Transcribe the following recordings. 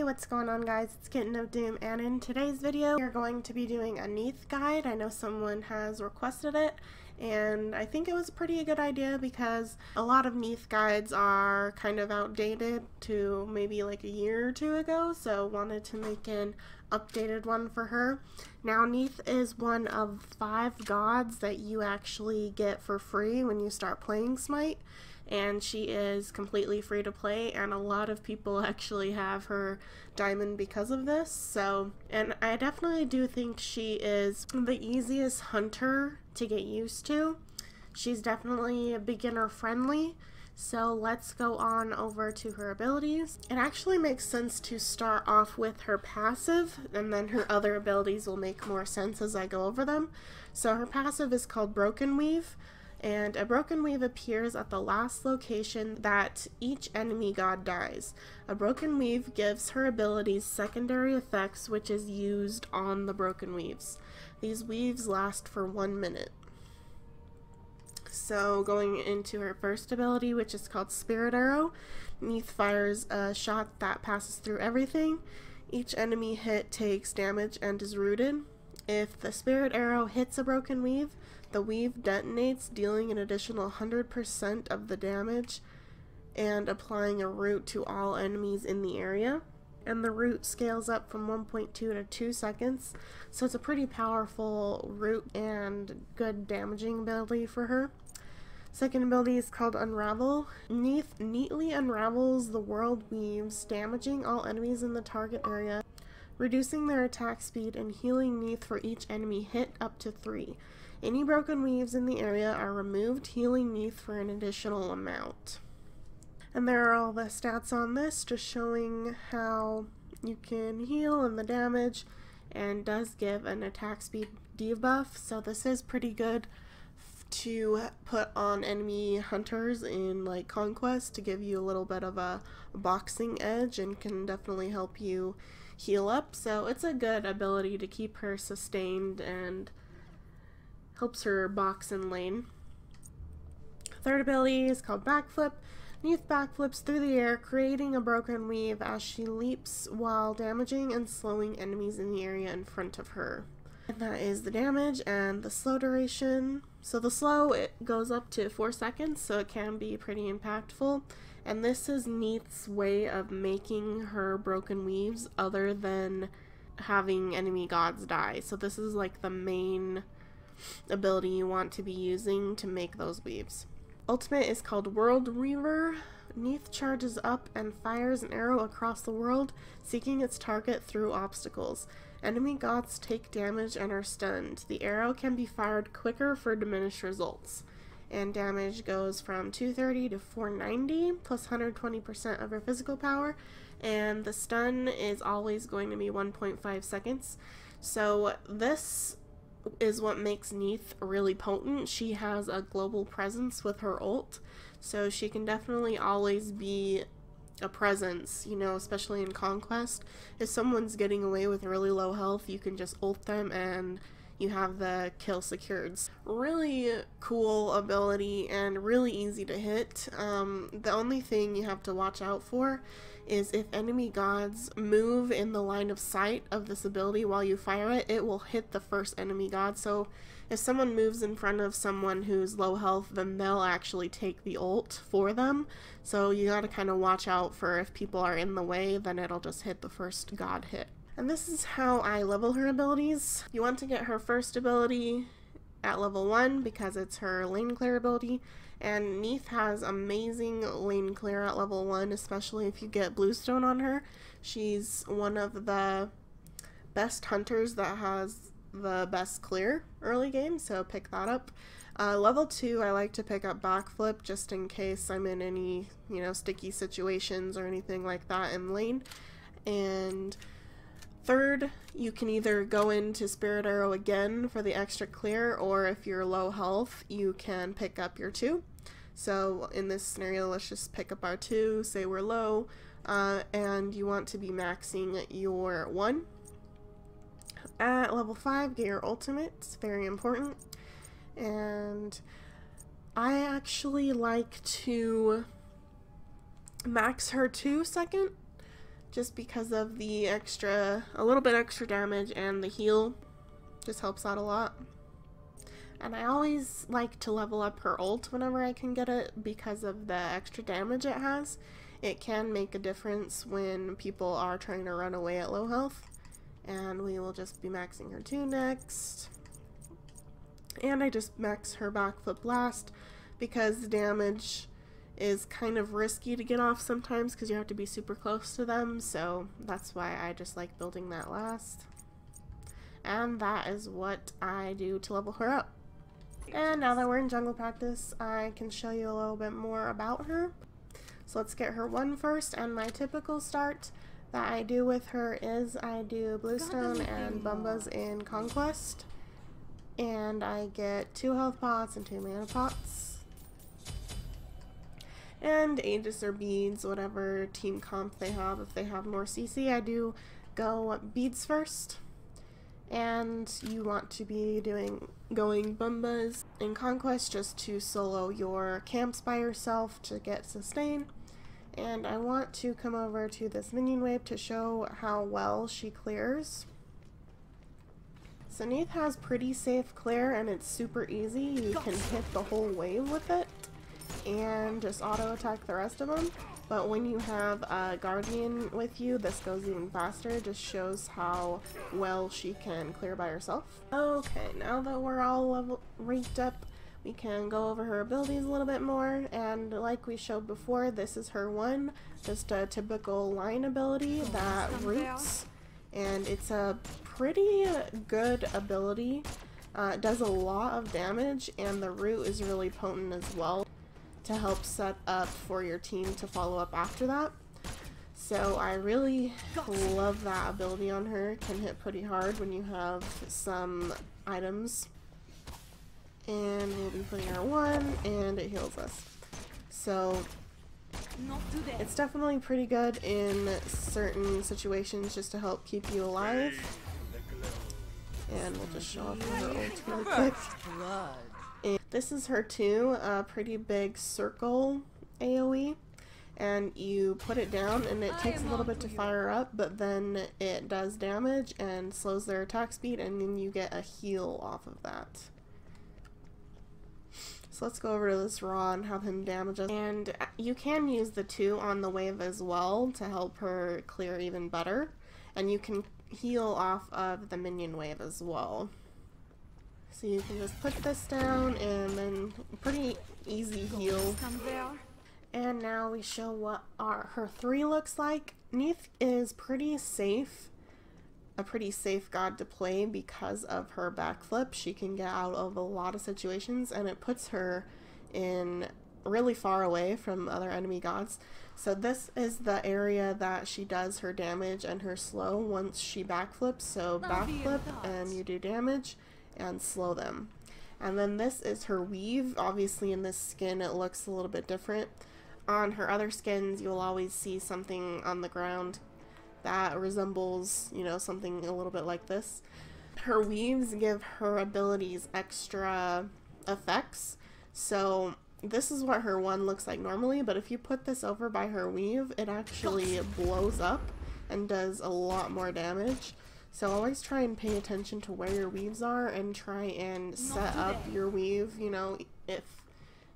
what's going on, guys? It's Kitten of Doom, and in today's video we're going to be doing a Neith guide. I know someone has requested it, and I think it was a pretty good idea because a lot of Neith guides are kind of outdated to maybe like a year or two ago, so wanted to make an updated one for her. Now, Neith is one of 5 gods that you actually get for free when you start playing Smite, and she is completely free to play, and a lot of people actually have her diamond because of this. So, and I definitely do think she is the easiest hunter to get used to. She's definitely beginner friendly. So let's go on over to her abilities. It actually makes sense to start off with her passive, and then her other abilities will make more sense as I go over them. So her passive is called Broken Weave, and a Broken Weave appears at the last location that each enemy god dies. A Broken Weave gives her abilities secondary effects, which is used on the Broken Weaves. These weaves last for 1 minute. So going into her first ability, which is called Spirit Arrow, Neith fires a shot that passes through everything. Each enemy hit takes damage and is rooted. If the Spirit Arrow hits a Broken Weave, the weave detonates, dealing an additional 100% of the damage and applying a root to all enemies in the area. And the root scales up from 1.2 to 2 seconds, so it's a pretty powerful root and good damaging ability for her. Second ability is called Unravel. Neith neatly unravels the world weaves, damaging all enemies in the target area, reducing their attack speed and healing Neith for each enemy hit up to 3. Any broken weaves in the area are removed, healing Neith for an additional amount. And there are all the stats on this, just showing how you can heal and the damage, and does give an attack speed debuff, so this is pretty good to put on enemy hunters in like Conquest to give you a little bit of a boxing edge, and can definitely help you heal up. So it's a good ability to keep her sustained and helps her box in lane. Third ability is called Backflip. Neith backflips through the air, creating a broken weave as she leaps while damaging and slowing enemies in the area in front of her. And that is the damage and the slow duration. So the slow, it goes up to 4 seconds, so it can be pretty impactful. And this is Neith's way of making her broken weaves other than having enemy gods die. So this is like the main ability you want to be using to make those weaves. Ultimate is called World Reaver. Neith charges up and fires an arrow across the world, seeking its target through obstacles. Enemy gods take damage and are stunned. The arrow can be fired quicker for diminished results, and damage goes from 230 to 490 plus 120% of her physical power, and the stun is always going to be 1.5 seconds. So this is what makes Neith really potent. She has a global presence with her ult, so she can definitely always be a presence, you know, especially in Conquest. If someone's getting away with really low health, you can just ult them and you have the kill secured. Really cool ability and really easy to hit. The only thing you have to watch out for is if enemy gods move in the line of sight of this ability while you fire it, it will hit the first enemy god. So if someone moves in front of someone who's low health, then they'll actually take the ult for them. So you gotta kind of watch out for if people are in the way, then it'll just hit the first god hit. And this is how I level her abilities. You want to get her first ability at level 1 because it's her lane clear ability, and Neith has amazing lane clear at level 1, especially if you get bluestone on her. She's one of the best hunters that has the best clear early game, so pick that up. Level 2, I like to pick up Backflip just in case I'm in any, you know, sticky situations or anything like that in lane. And third, you can either go into Spirit Arrow again for the extra clear, or if you're low health, you can pick up your 2. So in this scenario, let's just pick up our 2, say we're low, and you want to be maxing your 1. At level 5, get your ultimate. It's very important. And I actually like to max her 2 second just because of the a little bit extra damage, and the heal just helps out a lot. And I always like to level up her ult whenever I can get it because of the extra damage it has. It can make a difference when people are trying to run away at low health. And we will just be maxing her 2 next. And I just max her backflip last because the damage is kind of risky to get off sometimes because you have to be super close to them. So that's why I just like building that last. And that is what I do to level her up. And now that we're in jungle practice, I can show you a little bit more about her. So let's get her 1 first, and my typical start that I do with her is I do Bluestone and Bumbas in Conquest. And I get 2 health pots and 2 mana pots. And Aegis or beads, whatever team comp they have. If they have more CC, I do go beads first. And you want to be going Bumbas in Conquest just to solo your camps by yourself to get sustain. And I want to come over to this minion wave to show how well she clears. So Neith has pretty safe clear, and it's super easy. You can hit the whole wave with it and just auto attack the rest of them. But when you have a Guardian with you, this goes even faster. It just shows how well she can clear by herself. Okay, now that we're all ranked up, we can go over her abilities a little bit more. And like we showed before, this is her one, just a typical line ability that roots. And it's a pretty good ability. It does a lot of damage, and the root is really potent as well to help set up for your team to follow up after that. So I really love that ability on her. It can hit pretty hard when you have some items. And we'll be putting her 1, and it heals us. So it's definitely pretty good in certain situations just to help keep you alive. And we'll just show off her ult really quick. And this is her 2, a pretty big circle AoE, and you put it down and it takes a little bit to fire up, but then it does damage and slows their attack speed, and then you get a heal off of that. So let's go over to this Raw and have him damage us. And you can use the 2 on the wave as well to help her clear even better, and you can heal off of the minion wave as well. So you can just put this down and then pretty easy heal. And now we show what her 3 looks like. Neith is pretty safe, a pretty safe god to play because of her backflip. She can get out of a lot of situations, and it puts her in really far away from other enemy gods. So this is the area that she does her damage and her slow once she backflips. So backflip and you do damage and slow them. And then this is her weave. Obviously in this skin it looks a little bit different. On her other skins you'll always see something on the ground that resembles, you know, something a little bit like this. Her weaves give her abilities extra effects. So this is what her 1 looks like normally, but if you put this over by her weave, it actually blows up and does a lot more damage. So always try and pay attention to where your weaves are and try and set up your weave, you know, if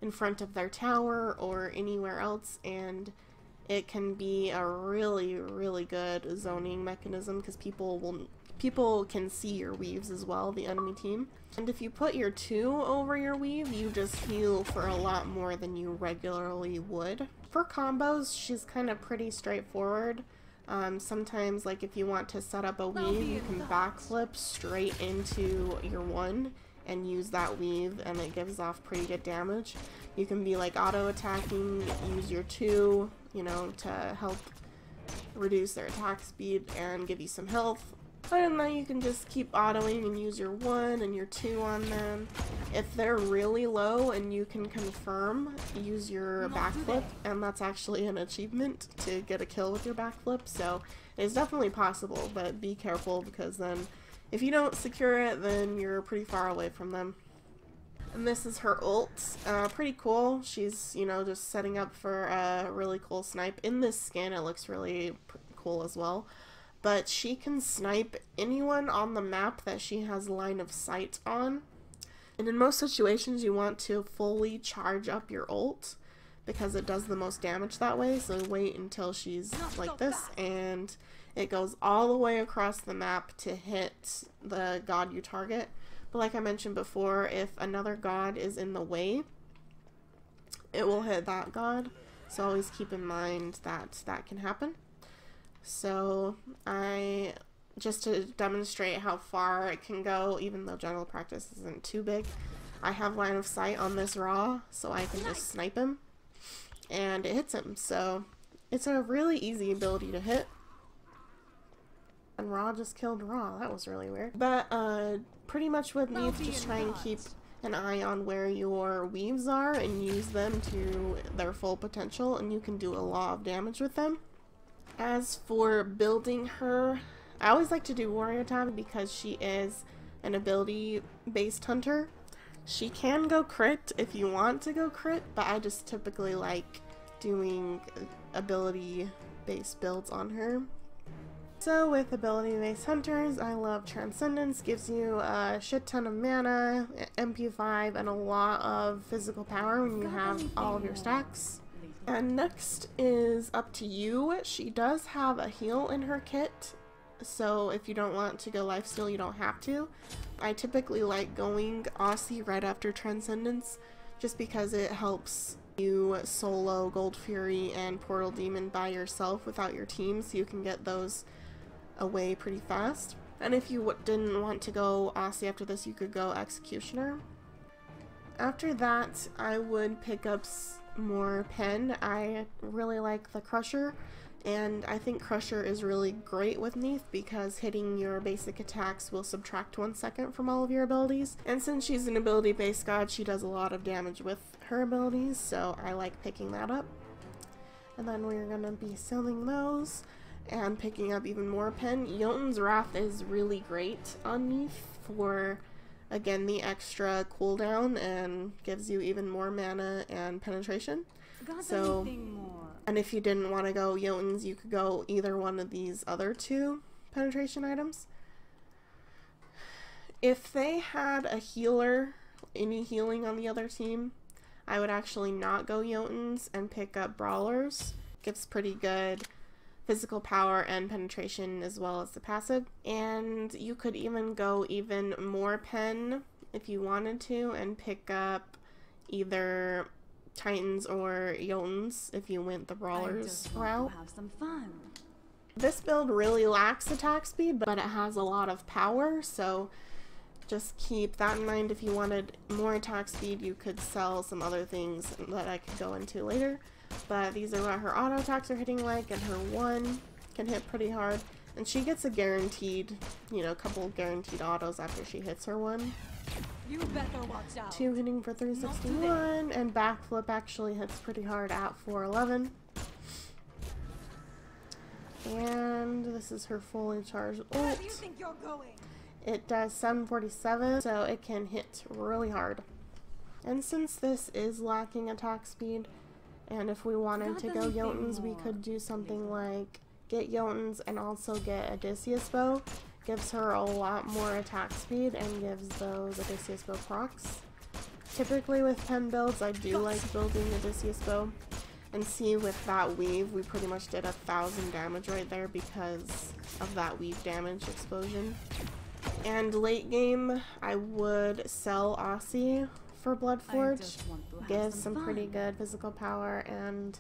in front of their tower or anywhere else, and it can be a really, really good zoning mechanism because people can see your weaves as well, the enemy team. And if you put your 2 over your weave, you just heal for a lot more than you regularly would. For combos, she's kind of pretty straightforward. Sometimes, like if you want to set up a weave, you can backflip straight into your 1 and use that weave, and it gives off pretty good damage. You can be like auto attacking, use your 2, you know, to help reduce their attack speed and give you some health. Other than that, you can just keep autoing and use your 1 and your 2 on them. If they're really low and you can confirm, use your backflip, and that's actually an achievement to get a kill with your backflip, so it's definitely possible, but be careful because then if you don't secure it, then you're pretty far away from them. And this is her ult. Pretty cool. She's, you know, just setting up for a really cool snipe. In this skin, it looks really cool as well. But she can snipe anyone on the map that she has line of sight on. And in most situations you want to fully charge up your ult because it does the most damage that way. So wait until she's like this and it goes all the way across the map to hit the god you target. But like I mentioned before, if another god is in the way, it will hit that god. So always keep in mind that that can happen. So just to demonstrate how far it can go, even though general practice isn't too big, I have line of sight on this Raw, so I can just snipe him, and it hits him. So it's a really easy ability to hit. And Raw just killed Raw. That was really weird. But pretty much with Neith, just try and keep an eye on where your weaves are and use them to their full potential, and you can do a lot of damage with them. As for building her, I always like to do Warrior Tab because she is an ability-based hunter. She can go crit if you want to go crit, but I just typically like doing ability-based builds on her. So with ability-based hunters, I love Transcendence. Gives you a shit ton of mana, MP5, and a lot of physical power when you have all of your stacks. And next is Up to You. She does have a heal in her kit, so if you don't want to go lifesteal, you don't have to. I typically like going Aussie right after Transcendence, just because it helps you solo Gold Fury and Portal Demon by yourself without your team, so you can get those away pretty fast. And if you didn't want to go Aussie after this, you could go Executioner. After that, I would pick up more pen. I really like the Crusher, and I think Crusher is really great with Neith because hitting your basic attacks will subtract 1 second from all of your abilities, and since she's an ability based god, she does a lot of damage with her abilities, so I like picking that up. And then we're gonna be selling those and picking up even more pen. Jotun's Wrath is really great on Neith for, again, the extra cooldown, and gives you even more mana and penetration. So, and if you didn't want to go Jotun's, you could go either one of these other two penetration items. If they had a healer, any healing on the other team, I would actually not go Jotun's and pick up Brawlers. Gives pretty good physical power and penetration as well as the passive. And you could even go even more pen if you wanted to and pick up either Titans or Jotuns if you went the Brawlers route. Have some fun. This build really lacks attack speed, but it has a lot of power, so just keep that in mind. If you wanted more attack speed, you could sell some other things that I could go into later. But these are what her auto attacks are hitting like, and her 1 can hit pretty hard. And she gets a guaranteed, a couple guaranteed autos after she hits her 1. You better watch out. 2 hitting for 361, and Backflip actually hits pretty hard at 411. And this is her fully charged ult. Where do you think you're going? It does 747, so it can hit really hard. And since this is lacking attack speed, and if we wanted to go Jotuns, we could do something like get Jotuns and also get Odysseus Bow. Gives her a lot more attack speed and gives those Odysseus Bow procs. Typically with pen builds, I do like building Odysseus Bow. And see, with that weave, we pretty much did 1,000 damage right there because of that weave damage explosion. And late game, I would sell Aussie for Bloodforge. Gives some pretty good physical power and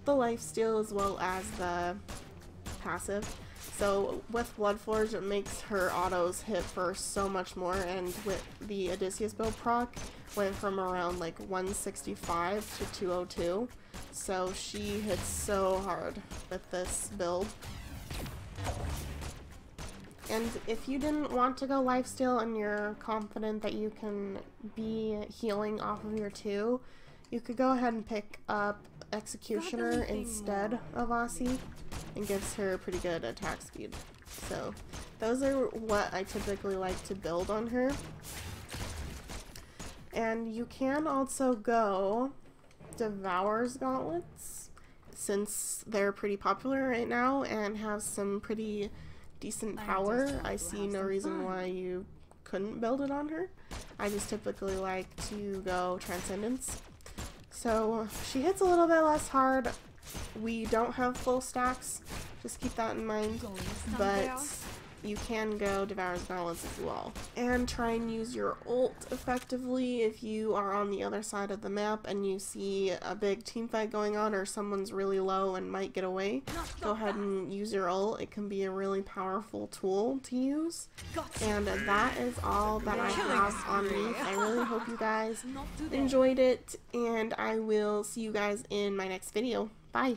the lifesteal as well as the passive. So with Bloodforge, it makes her autos hit for so much more, and with the Odysseus Bow proc, went from around like 165 to 202. So she hits so hard with this build. And if you didn't want to go lifesteal and you're confident that you can be healing off of your 2, you could go ahead and pick up Executioner instead of Aussie, and gives her pretty good attack speed. So those are what I typically like to build on her. And you can also go Devour's Gauntlets. since they're pretty popular right now and have some pretty decent power, I see no reason why you couldn't build it on her. I just typically like to go Transcendence. So she hits a little bit less hard. We don't have full stacks, just keep that in mind, but you can go Devour's Balance as well. And try and use your ult effectively if you are on the other side of the map and you see a big team fight going on or someone's really low and might get away. Go ahead and use your ult. It can be a really powerful tool to use. And that is all that I have on Neith. I really hope you guys enjoyed it, and I will see you guys in my next video. Bye!